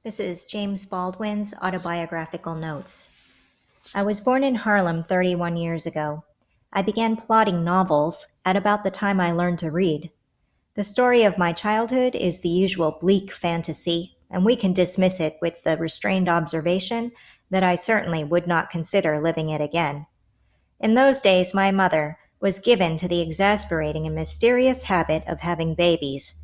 This is James Baldwin's Autobiographical Notes. I was born in Harlem 31 years ago. I began plotting novels at about the time I learned to read. The story of my childhood is the usual bleak fantasy, and we can dismiss it with the restrained observation that I certainly would not consider living it again. In those days, my mother was given to the exasperating and mysterious habit of having babies.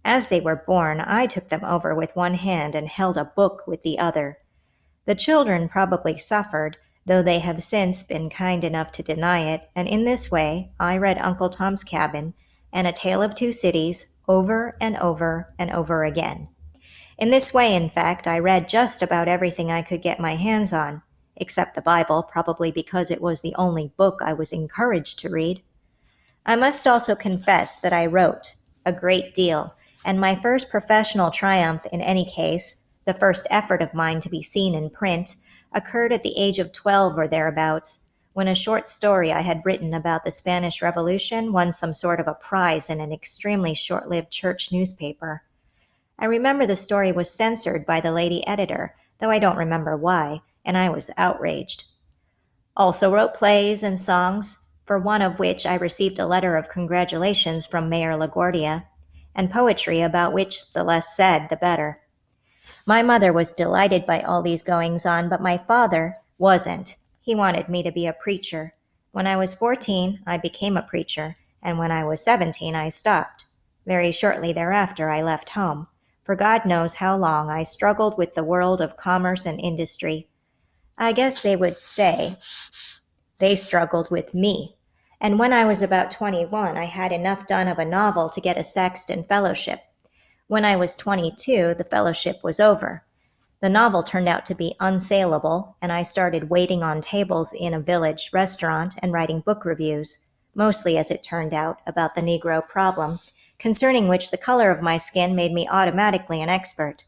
As they were born, I took them over with one hand and held a book with the other. The children probably suffered, though they have since been kind enough to deny it, and in this way I read Uncle Tom's Cabin and A Tale of Two Cities over and over and over again. In this way, in fact, I read just about everything I could get my hands on, except the Bible, probably because it was the only book I was encouraged to read. I must also confess that I wrote a great deal, and my first professional triumph in any case, the first effort of mine to be seen in print, occurred at the age of 12 or thereabouts, when a short story I had written about the Spanish Revolution won some sort of a prize in an extremely short-lived church newspaper. I remember the story was censored by the lady editor, though I don't remember why, and I was outraged. Also wrote plays and songs, for one of which I received a letter of congratulations from Mayor LaGuardia, and poetry about which the less said, the better. My mother was delighted by all these goings-on, but my father wasn't. He wanted me to be a preacher. When I was 14, I became a preacher, and when I was 17, I stopped. Very shortly thereafter, I left home. For God knows how long I struggled with the world of commerce and industry. I guess they would say they struggled with me. And when I was about 21, I had enough done of a novel to get a Saxton Fellowship. When I was 22, the fellowship was over. The novel turned out to be unsaleable, and I started waiting on tables in a village restaurant and writing book reviews, mostly, as it turned out, about the Negro problem, concerning which the color of my skin made me automatically an expert.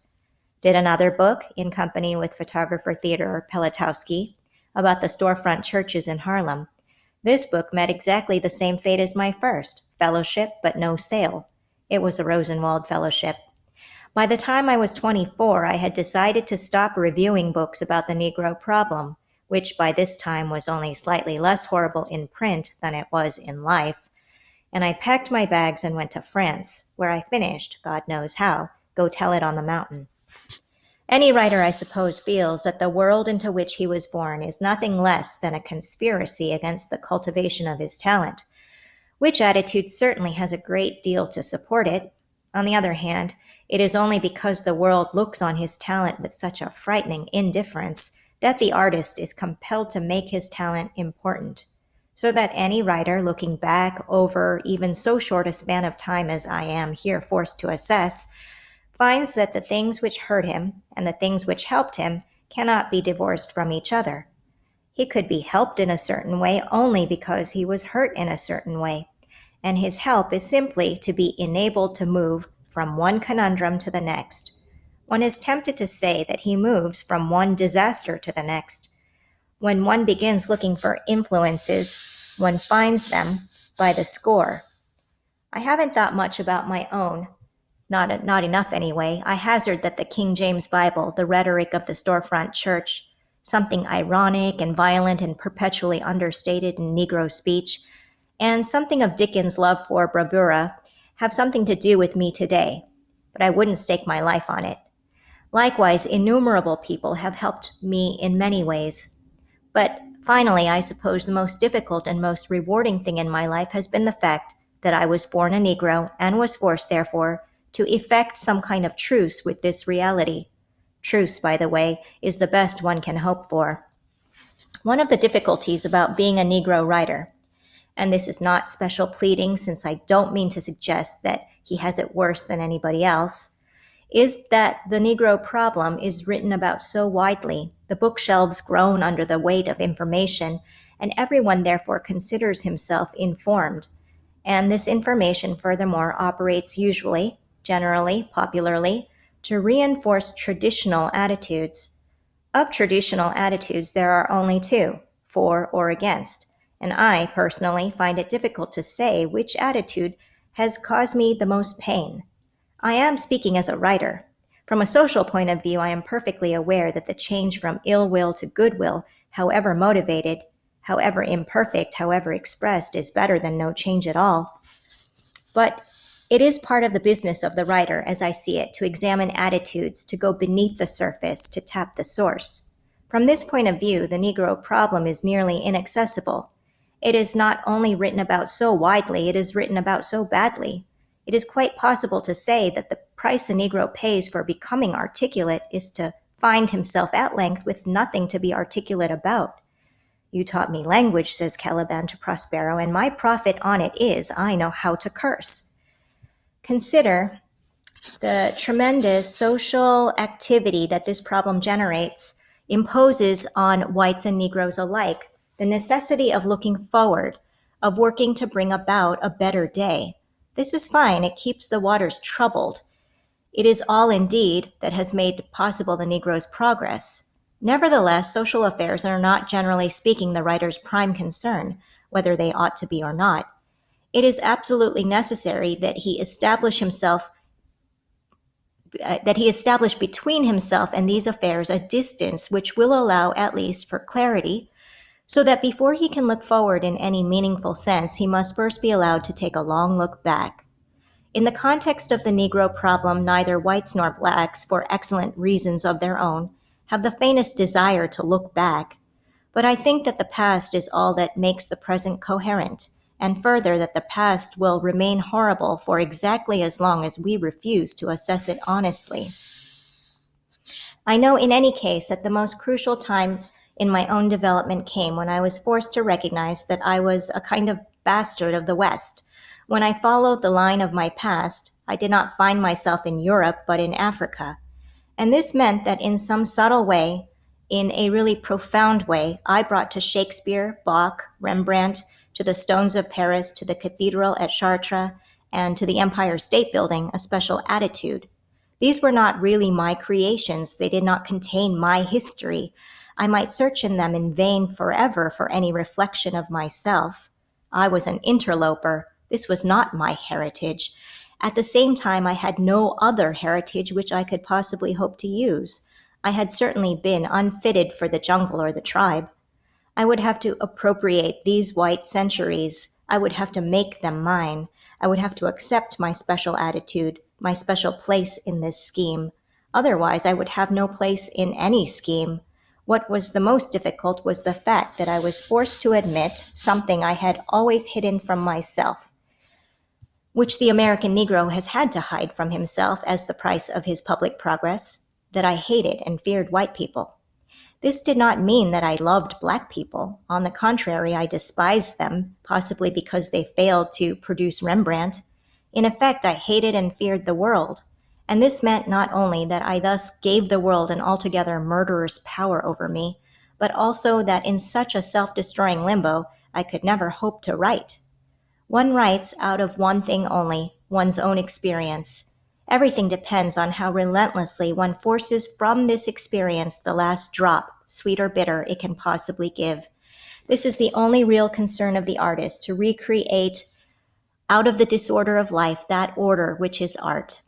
Did another book, in company with photographer Theodore Pelletowski, about the storefront churches in Harlem. This book met exactly the same fate as my first, fellowship but no sale. It was a Rosenwald Fellowship. By the time I was 24, I had decided to stop reviewing books about the Negro problem, which by this time was only slightly less horrible in print than it was in life, and I packed my bags and went to France, where I finished, God knows how, Go Tell It on the Mountain. Any writer, I suppose, feels that the world into which he was born is nothing less than a conspiracy against the cultivation of his talent, which attitude certainly has a great deal to support it. On the other hand, it is only because the world looks on his talent with such a frightening indifference that the artist is compelled to make his talent important, so that any writer looking back over even so short a span of time as I am here forced to assess finds that the things which hurt him and the things which helped him cannot be divorced from each other. He could be helped in a certain way only because he was hurt in a certain way, and his help is simply to be enabled to move from one conundrum to the next. One is tempted to say that he moves from one disaster to the next. When one begins looking for influences, one finds them by the score. I haven't thought much about my own, not enough anyway. I hazard that the King James Bible, the rhetoric of the storefront church, something ironic and violent and perpetually understated in Negro speech, and something of Dickens' love for bravura have something to do with me today, but I wouldn't stake my life on it. Likewise, innumerable people have helped me in many ways. But finally, I suppose the most difficult and most rewarding thing in my life has been the fact that I was born a Negro and was forced, therefore, to effect some kind of truce with this reality. Truce, by the way, is the best one can hope for. One of the difficulties about being a Negro writer, and this is not special pleading since I don't mean to suggest that he has it worse than anybody else, is that the Negro problem is written about so widely, the bookshelves groan under the weight of information, and everyone therefore considers himself informed. And this information furthermore operates usually, generally, popularly, to reinforce traditional attitudes. Of traditional attitudes, there are only two, for or against, and I, personally, find it difficult to say which attitude has caused me the most pain. I am speaking as a writer, From a social point of view, I am perfectly aware that the change from ill will to goodwill, however motivated, however imperfect, however expressed, is better than no change at all. But it is part of the business of the writer, as I see it, to examine attitudes, to go beneath the surface, to tap the source. From this point of view, the Negro problem is nearly inaccessible. It is not only written about so widely, it is written about so badly. It is quite possible to say that the price a Negro pays for becoming articulate is to find himself at length with nothing to be articulate about. You taught me language, says Caliban to Prospero, and my profit on it is I know how to curse. Consider the tremendous social activity that this problem generates imposes on whites and Negroes alike the necessity of looking forward, of working to bring about a better day. This is fine. It keeps the waters troubled. It is all, indeed, that has made possible the Negro's progress. Nevertheless, social affairs are not, generally speaking, the writer's prime concern, whether they ought to be or not. It is absolutely necessary that he establish between himself and these affairs a distance which will allow at least for clarity, so that before he can look forward in any meaningful sense, he must first be allowed to take a long look back. In the context of the Negro problem, neither whites nor blacks, for excellent reasons of their own, have the faintest desire to look back. But I think that the past is all that makes the present coherent, and further that the past will remain horrible for exactly as long as we refuse to assess it honestly. I know in any case that the most crucial time in my own development came when I was forced to recognize that I was a kind of bastard of the West. When I followed the line of my past, I did not find myself in Europe but in Africa. And this meant that in some subtle way, in a really profound way, I brought to Shakespeare, Bach, Rembrandt, to the stones of Paris, to the cathedral at Chartres, and to the Empire State Building a special attitude. These were not really my creations. They did not contain my history. I might search in them in vain forever for any reflection of myself. I was an interloper. This was not my heritage. At the same time, I had no other heritage which I could possibly hope to use. I had certainly been unfitted for the jungle or the tribe. I would have to appropriate these white centuries. I would have to make them mine. I would have to accept my special attitude, my special place in this scheme. Otherwise, I would have no place in any scheme. What was the most difficult was the fact that I was forced to admit something I had always hidden from myself, which the American Negro has had to hide from himself as the price of his public progress, that I hated and feared white people. This did not mean that I loved black people. On the contrary, I despised them, possibly because they failed to produce Rembrandt. In effect, I hated and feared the world. And this meant not only that I thus gave the world an altogether murderous power over me, but also that in such a self-destroying limbo, I could never hope to write. One writes out of one thing only, one's own experience. Everything depends on how relentlessly one forces from this experience the last drop, sweet or bitter, it can possibly give. This is the only real concern of the artist, to recreate out of the disorder of life that order which is art.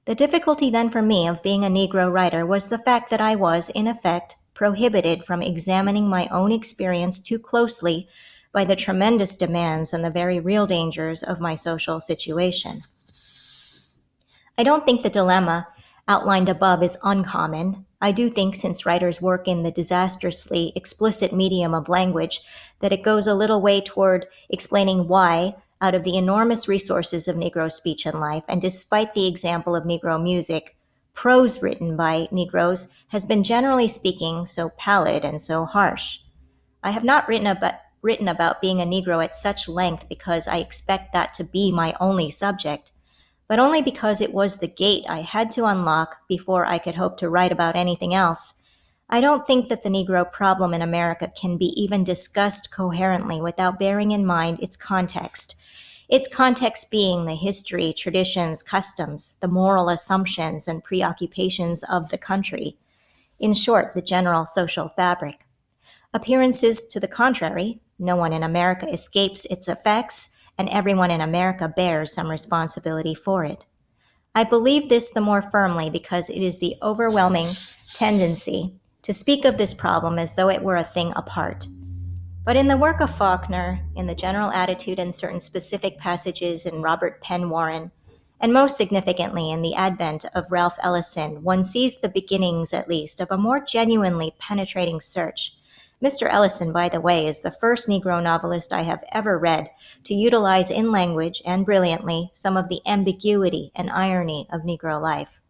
The difficulty then for me of being a Negro writer was the fact that I was, in effect, prohibited from examining my own experience too closely by the tremendous demands and the very real dangers of my social situation. I don't think the dilemma outlined above is uncommon. I do think, since writers work in the disastrously explicit medium of language, that it goes a little way toward explaining why, out of the enormous resources of Negro speech and life, and despite the example of Negro music, prose written by Negroes has been, generally speaking, so pallid and so harsh. I have not written about being a Negro at such length because I expect that to be my only subject, but only because it was the gate I had to unlock before I could hope to write about anything else. I don't think that the Negro problem in America can be even discussed coherently without bearing in mind its context being the history, traditions, customs, the moral assumptions and preoccupations of the country. In short, the general social fabric. Appearances to the contrary, no one in America escapes its effects, and everyone in America bears some responsibility for it. I believe this the more firmly because it is the overwhelming tendency to speak of this problem as though it were a thing apart. But in the work of Faulkner, in the general attitude and certain specific passages in Robert Penn Warren, and most significantly in the advent of Ralph Ellison, one sees the beginnings, at least, of a more genuinely penetrating search. Mr. Ellison, by the way, is the first Negro novelist I have ever read to utilize in language, and brilliantly, some of the ambiguity and irony of Negro life.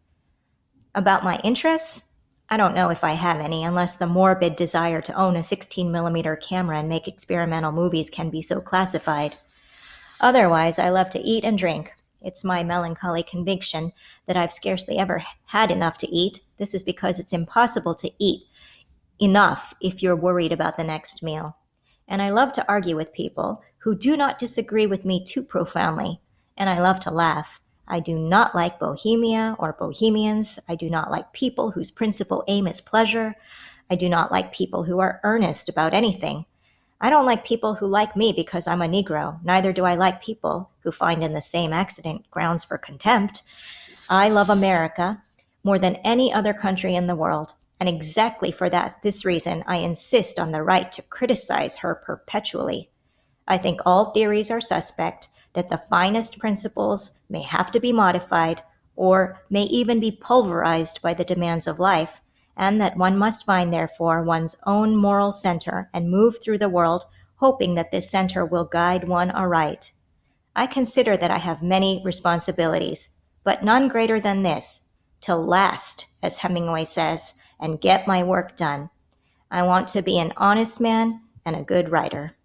About my interests? I don't know if I have any, unless the morbid desire to own a 16mm camera and make experimental movies can be so classified. Otherwise, I love to eat and drink. It's my melancholy conviction that I've scarcely ever had enough to eat. This is because it's impossible to eat enough if you're worried about the next meal. And I love to argue with people who do not disagree with me too profoundly. And I love to laugh. I do not like bohemia or bohemians. I do not like people whose principal aim is pleasure. I do not like people who are earnest about anything. I don't like people who like me because I'm a Negro. Neither do I like people who find in the same accident grounds for contempt. I love America more than any other country in the world. And exactly for this reason, I insist on the right to criticize her perpetually. I think all theories are suspect, that the finest principles may have to be modified or may even be pulverized by the demands of life, and that one must find, therefore, one's own moral center and move through the world hoping that this center will guide one aright. I consider that I have many responsibilities, but none greater than this, to last, as Hemingway says, and get my work done. I want to be an honest man and a good writer.